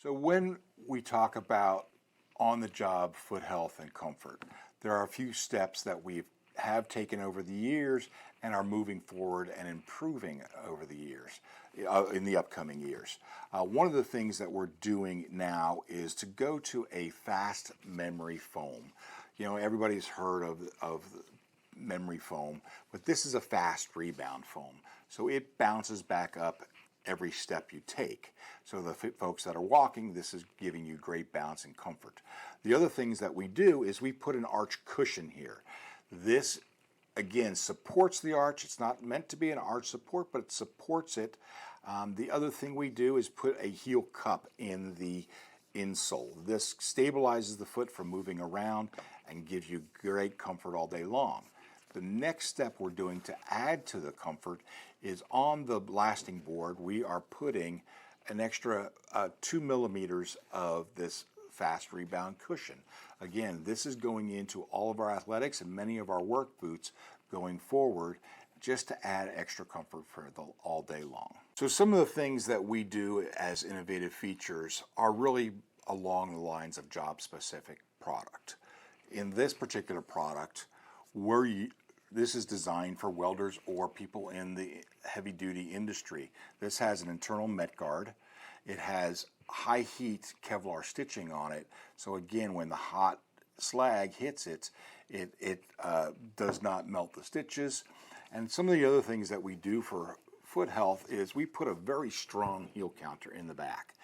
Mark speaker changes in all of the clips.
Speaker 1: So when we talk about on-the-job foot health and comfort, there are a few steps that we have taken over the years and are moving forward and improving over the years, in the upcoming years. One of the things that we're doing now is to go to a fast memory foam. You know, everybody's heard of memory foam, but this is a fast rebound foam. So it bounces back up every step you take. So the folks that are walking, this is giving you great bounce and comfort. The other things that we do is we put an arch cushion here. This, again, supports the arch. It's not meant to be an arch support, but it supports it. The other thing we do is put a heel cup in the insole. This stabilizes the foot from moving around and gives you great comfort all day long. The next step we're doing to add to the comfort is on the lasting board, we are putting an extra 2 millimeters of this fast rebound cushion. Again, this is going into all of our athletics and many of our work boots going forward, just to add extra comfort for all day long. So some of the things that we do as innovative features are really along the lines of job-specific product. In this particular product, this is designed for welders or people in the heavy-duty industry. This has an internal Met Guard. It has high heat Kevlar stitching on it. So again, when the hot slag hits it, it does not melt the stitches. And some of the other things that we do for foot health is we put a very strong heel counter in the back.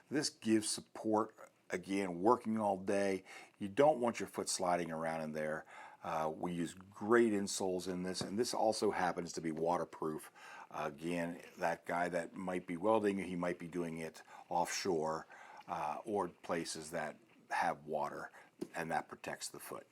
Speaker 1: This gives support, again, working all day. You don't want your foot sliding around in there. We use great insoles in this, and this also happens to be waterproof. Again, that guy that might be welding, he might be doing it offshore or places that have water, and that protects the foot.